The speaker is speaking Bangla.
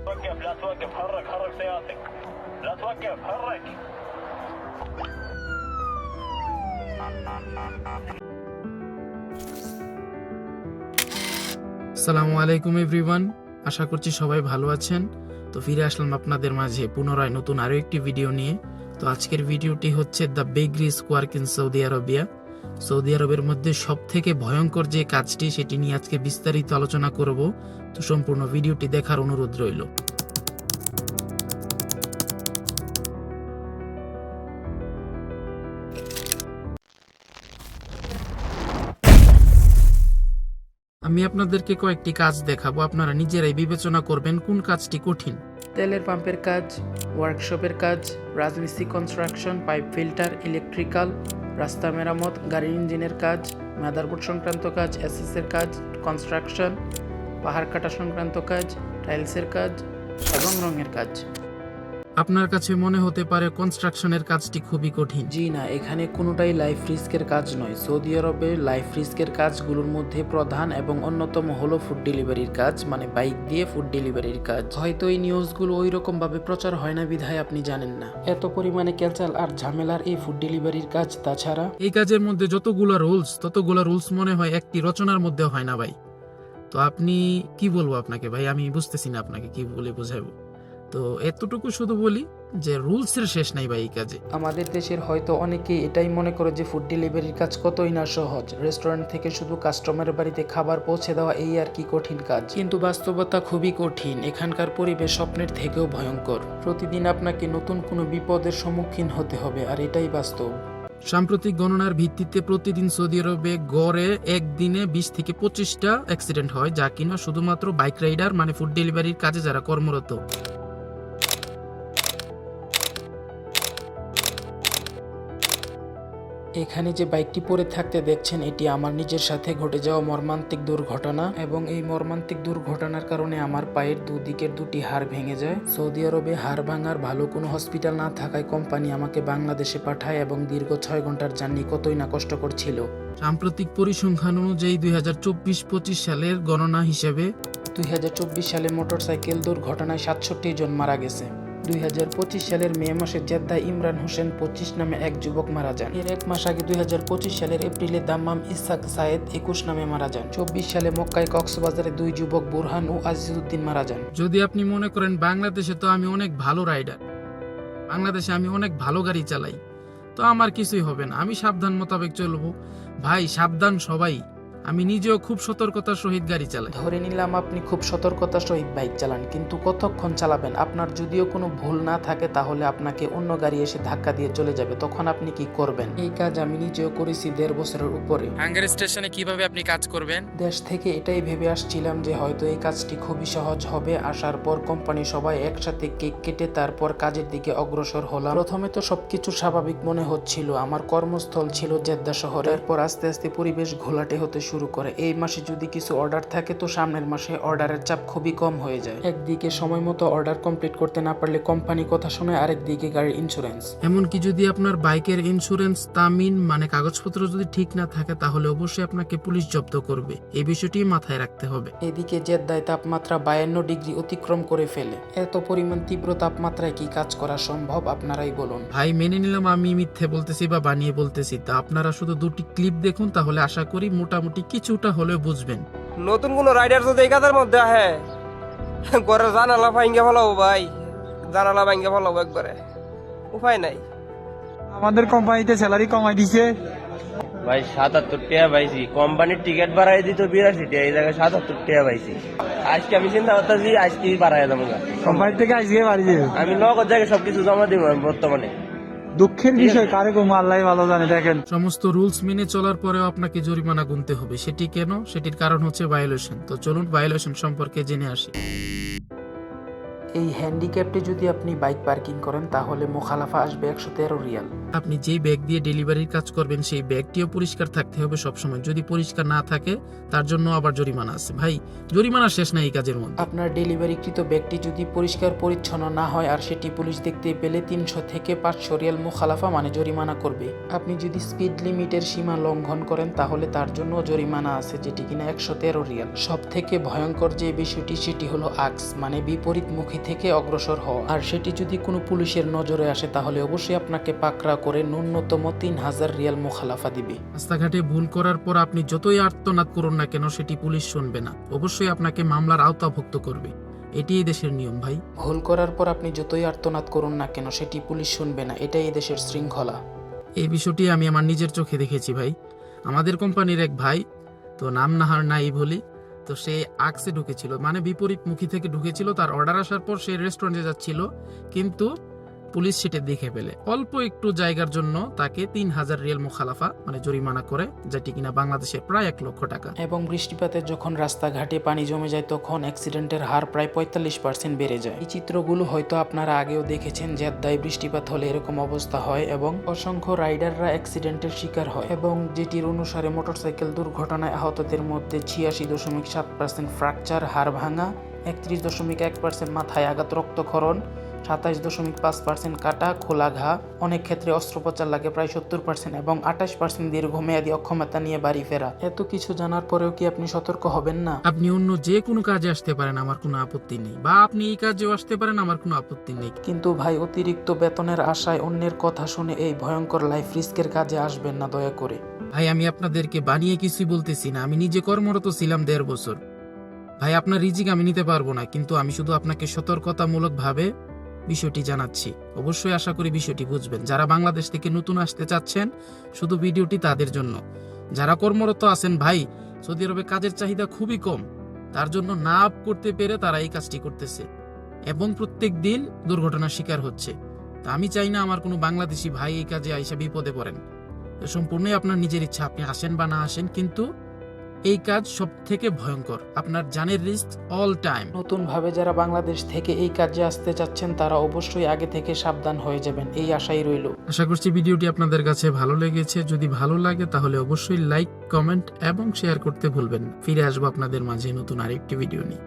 توقف لا توقف حرك سيارتك لا توقف حرك আসসালামু আলাইকুম এভরিওয়ান, আশা করছি সবাই ভালো আছেন। তো ফিরে আসলাম আপনাদের মাঝে পুনরায় নতুন আরো একটি ভিডিও নিয়ে। তো আজকের ভিডিওটি হচ্ছে the big risk work in Saudi Arabia. Saudi আরবের মধ্যে সব থেকে ভয়ঙ্কর যে কাজটি সেটি নিয়ে আজকে বিস্তারিত আলোচনা করব। তো সম্পূর্ণ ভিডিওটি দেখার অনুরোধ রইল। আমি আপনাদেরকে কয়েকটি কাজ দেখাবো, আপনারা নিজেরাই বিবেচনা করবেন কোন কাজটি কঠিন। তেলের পাম্পের কাজ, ওয়ার্কশপের কাজ, রাজমিস্ত্রি কনস্ট্রাকশন, পাইপ ফিল্টার, ইলেকট্রিক্যাল, রাস্তা মেরামত, গাড়ির ইঞ্জিনের কাজ, মাদারবোর্ড সংক্রান্ত কাজ, এসএসের কাজ, কনস্ট্রাকশন, পাহাড় কাটা সংক্রান্ত কাজ, টাইলসের কাজ এবং রঙের কাজ। আপনার কাছে মনে হতে পারে কনস্ট্রাকশনের কাজটি খুবই কঠিন। জি না, এখানে কোনোটাই লাইফ রিস্কের কাজ নয়। সৌদি আরবে লাইফ রিস্কের কাজগুলোর মধ্যে প্রধান এবং অন্যতম হলো ফুড ডেলিভারির কাজ, মানে বাইক দিয়ে ফুড ডেলিভারির কাজ। হয়তো এই নিউজগুলো ওই রকম ভাবে প্রচার হয় না বিধায় আপনি জানেন না এত পরিমাণে ক্যাচাল আর ঝামেলার এই ফুড ডেলিভারির কাজ। তাছাড়া এই কাজের মধ্যে যতগুলো রুলস মনে হয় একটি রচনার মধ্যে হয় না ভাই। তো আপনি কি বলবো আপনাকে ভাই, আমি বুঝতেছি না আপনাকে কি বলে বোঝাবো। তো এতটুকু শুধু বলি যে রুলসের শেষ নাই ভাই এই কাজে। আমাদের দেশের হয়তো অনেকেই এটাই মনে করে যে ফুড ডেলিভারির কাজ কতই না সহজ, রেস্টুরেন্ট থেকে শুধু কাস্টমারের বাড়িতে খাবার পৌঁছে দেওয়া এই আর কি কঠিন কাজ। কিন্তু বাস্তবতা খুবই কঠিন। এখানকার পরিবেশ স্বপ্নের থেকেও ভয়ঙ্কর। প্রতিদিন আপনাকে নতুন কোনো বিপদের সম্মুখীন হতে হবে, আর এটাই বাস্তব। সাম্প্রতিক গণনার ভিত্তিতে প্রতিদিন সৌদি আরবে গড়ে একদিনে 20 থেকে 25টা অ্যাক্সিডেন্ট হয়, যা কিনা শুধুমাত্র বাইক রাইডার মানে ফুড ডেলিভারির কাজে যারা কর্মরত। এখানে যে বাইকটি পড়ে থাকতে দেখছেন, এটি আমার নিজের সাথে ঘটে যাওয়া মর্মান্তিক দুর্ঘটনা, এবং এই মর্মান্তিক দুর্ঘটনার কারণে আমার পায়ের দুদিকের দুটি হাড় ভেঙে যায়। সৌদি আরবে হাড় ভাঙার ভালো কোনো হসপিটাল না থাকায় কোম্পানি আমাকে বাংলাদেশে পাঠায় এবং দীর্ঘ 6 ঘন্টার জার্নি কতই না কষ্টকর ছিল। সাম্প্রতিক পরিসংখ্যান অনুযায়ী 2024-25 সালের গণনা হিসেবে 2024 সালে মোটরসাইকেল দুর্ঘটনায় 67 জন মারা গেছে। 2025 সালের মে মাসে জেদ্দায় ইমরান হোসেন 25 নামে এক যুবক মারা যান। এর এক মাস আগে 2025 সালের এপ্রিলে দাম্মাম ইসহাক সায়েদ 21 নামে মারা যান। 24 সালে মক্কায় কক্সবাজারে 2 যুবক বুরহান ও আজিজউদ্দিন মারা যান। যদি আপনি মনে করেন বাংলাদেশে তো আমি অনেক ভালো রাইডার, বাংলাদেশে আমি অনেক ভালো গাড়ি চালাই, তো আমার কিছুই হবে না, আমি সাবধান মোতাবেক চলবো, ভাই সাবধান সবাই। আমি নিজেও খুব সতর্কতার সহিত গাড়ি চালাই। ধরে নিলাম আপনি খুব সতর্কতার সহিত বাইক চালান, কিন্তু কতক্ষণ চালাবেন? আপনার যদিও কোনো ভুল না থাকে তাহলে আপনাকে অন্য গাড়ি এসে ধাক্কা দিয়ে চলে যাবে, তখন আপনি কি করবেন? এই কাজ আমি নিজেও করেছি 1.5 বছরের উপরে। হাঙ্গারি স্টেশনে কিভাবে আপনি কাজ করবেন? দেশ থেকে এটাই ভেবে আসছিলাম যে হয়তো এই কাজটি খুবই সহজ হবে। আসার পর কোম্পানি সবাই একসাথে কেক কেটে তারপর কাজের দিকে অগ্রসর হলাম। প্রথমে তো সবকিছু স্বাভাবিক মনে হচ্ছিল। আমার কর্মস্থল ছিল জেদ্দা শহরে। এরপর আস্তে আস্তে পরিবেশ ঘোলাটে হতে শুরু করে। এই মাসে যদি কিছু অর্ডার থাকে তো সামনের মাসে অর্ডারের চাপ খুবই কম হয়ে যায়। একদিকে সময় মতো অর্ডার কমপ্লিট করতে না পারলে কোম্পানি কথা শোনায়, আরেকদিকে গাড়ির ইন্স্যুরেন্স। এমনকি যদি আপনার বাইকের ইন্স্যুরেন্স তামিন মানে কাগজপত্র যদি ঠিক না থাকে তাহলে অবশ্যই আপনাকে পুলিশ জব্দ করবে। এই বিষয়টি মাথায় রাখতে হবে। এদিকে জেদ্দায় তাপমাত্রা 52 ডিগ্রি অতিক্রম করে ফেলে। এত পরিমাণ তীব্র তাপমাত্রায় কি কাজ করা সম্ভব আপনারাই বলুন। ভাই মেনে নিলাম আমি মিথ্যে বলতেছি বা বানিয়ে বলতেছি, তা আপনারা শুধু 2টি ক্লিপ দেখুন, তাহলে আশা করি মোটামুটি কিছুটা হলেও বুঝবেন। নতুন কোন রাইডার যদি এই কাজের মধ্যে আহে, ঘরে জানালা ভাঙ্গে ফেলাবো ভাই, জানালা ভাঙ্গে ফেলাবো একবারে, উপায় নাই। আমাদের কোম্পানিতে স্যালারি কমাই দিছে ভাই 77 টাকা পাইছি, কোম্পানির টিকিট বাড়াই দিত 82 টাকা, এই জায়গায় 77 টাকা পাইছি। আজকে আমি চিন্তা করতেছি আজকেই বাড়াই দেবো। কোম্পানি থেকে আজকে বাড়ি দেবে। আমি নগদ জায়গায় সবকিছু জমা দিব বর্তমানে। দুঃখের বিষয়, কারে কম আল্লাহ ভালো জানে। দেখেন সমস্ত রুলস মেনে চলার পরেও আপনাকে জরিমানা গুনতে হবে। সেটি কেন? সেটির কারণ হচ্ছে ভায়োলেশন। তো চলুন ভায়োলেশন সম্পর্কে জেনে আসি। এই হ্যান্ডিক্যাপটে যদি আপনি বাইক পার্কিং করেন তাহলে মোখালাফা আসবে 113 রিয়াল। আপনি যেই ব্যাগ দিয়ে ডেলিভারির কাজ করবেন সেই ব্যাগটিও পরিষ্কার থাকতে হবে সবসময়। যদি পরিষ্কার না থাকে তার জন্য আবার জরিমানা আছে। ভাই জরিমানা শেষ নাই এই কাজের মধ্যে। আপনার ডেলিভারিকৃত ব্যাগটি যদি পরিষ্কার পরিচ্ছন্ন না হয় আর সেটি পুলিশ দেখতে পেলে 300 থেকে 500 রিয়াল মুখালাফা মানে জরিমানা করবে। আপনি যদি স্পিড লিমিটের সীমা লঙ্ঘন করেন তাহলে তার জন্য জরিমানা আছে, যেটি কিনা 113 রিয়াল। সব থেকে ভয়ঙ্কর যে বিষয়টি সেটি হলো আক্স মানে বিপরীতমুখী থেকে অগ্রসর হওয়া। আর সেটি যদি কোনো পুলিশের নজরে আসে তাহলে অবশ্যই আপনাকে পাকড়া করে ন্যূনতম 3000 রিয়াল মুখালাফা দিবে। রাস্তাঘাটে ভুল করার পর আপনি যতই আর্তনাদ করুন না কেন সেটি পুলিশ শুনবে না, অবশ্যই আপনাকে মামলার আওতাভুক্ত করবে। এটি এই দেশের নিয়ম ভাই। ভুল করার পর আপনি যতই আর্তনাদ করুন না কেন সেটি পুলিশ শুনবে না, এটাই এই দেশের শৃঙ্খলা। এই বিষয়টি আমি আমার নিজের চোখে দেখেছি ভাই। আমাদের কোম্পানির এক ভাই, তো নাম নাহার নাই বলি, তো সে আকসে ঢুকেছিল মানে বিপরীতমুখী থেকে ঢুকেছিল। তার অর্ডার আসার পর সে রেস্টুরেন্টে যাচ্ছিল, কিন্তু পুলিশ সেটা দেখে ফেলে অল্প একটু জায়গার জন্য তাকে 3000 রিয়াল মুখালাফা মানে জরিমানা করে, যেটি কিনা বাংলাদেশের প্রায় 1 লক্ষ টাকা। এবং বৃষ্টিপাতে যখন রাস্তাঘাটে পানি জমে যায় তখন অ্যাক্সিডেন্টের হার প্রায় 45% বেড়ে যায়। এই চিত্রগুলো হয়তো আপনারা আগেও দেখেছেন, জেদ্দায় বৃষ্টিপাত হলে এরকম অবস্থা হয় এবং অসংখ্য রাইডাররা অ্যাক্সিডেন্টের শিকার হয়। এবং যেটির অনুসারে মোটরসাইকেল দুর্ঘটনায় আহতদের মধ্যে 86.7% ফ্র্যাকচার হাড় ভাঙা, 31.1% মাথায় আঘাত রক্তক্ষরণ, 27.5% কাটা খোলা ঘা, অনেক ক্ষেত্রে অস্ত্রোপচার লাগে প্রায় 70% এবং 28% দীর্ঘমেয়াদী অক্ষমতা নিয়ে বাড়ি ফেরা। এত কিছু জানার পরেও কি আপনি সতর্ক হবেন না? আপনি অন্য যে কোনো কাজে আসতে পারেন, আমার কোনো আপত্তি নেই, বা আপনি এই কাজেও আসতে পারেন, আমার কোনো আপত্তি নেই। কিন্তু ভাই অতিরিক্ত বেতনের আশায় অন্যের কথা শুনে এই ভয়ঙ্কর লাইফ রিস্কের কাজে আসবেন না দয়া করে। ভাই আমি আপনাদেরকে বানিয়ে কিছুই বলতেছি না, আমি নিজে কর্মরত ছিলাম 1.5 বছর। ভাই আপনার রিজিক আমি নিতে পারবো না, কিন্তু আমি শুধু আপনাকে সতর্কতামূলক ভাবে বিষয়টি জানাচ্ছি। অবশ্যই আশা করি বিষয়টি বুঝবেন। যারা বাংলাদেশ থেকে নতুন আসতে চাচ্ছেন শুধু ভিডিওটি তাদের জন্য। যারা কর্মরত আছেন ভাই, সৌদি আরবে কাজের চাহিদা খুবই কম, তার জন্য না করতে পেরে তারা এই কাজটি করতেছে এবং প্রত্যেক দিন দুর্ঘটনার শিকার হচ্ছে। তা আমি চাই না আমার কোনো বাংলাদেশি ভাই এই কাজে আইসা বিপদে পড়েন। সম্পূর্ণই আপনার নিজের ইচ্ছা, আপনি আসেন বা না আসেন, কিন্তু এই কাজ সব থেকে ভয়ঙ্কর, আপনার জানের রিস্ক অল টাইম। নতুন ভাবে যারা বাংলাদেশ থেকে এই কাজে আসতে চাচ্ছেন তারা অবশ্যই আগে থেকে সাবধান হয়ে যাবেন, এই আশাই রইল। আশা করছি ভিডিওটি আপনাদের কাছে ভালো লেগেছে। যদি ভালো লাগে তাহলে অবশ্যই লাইক, কমেন্ট এবং শেয়ার করতে ভুলবেন না। ফিরে আসবো আপনাদের মাঝে নতুন আরেকটি ভিডিও নিয়ে।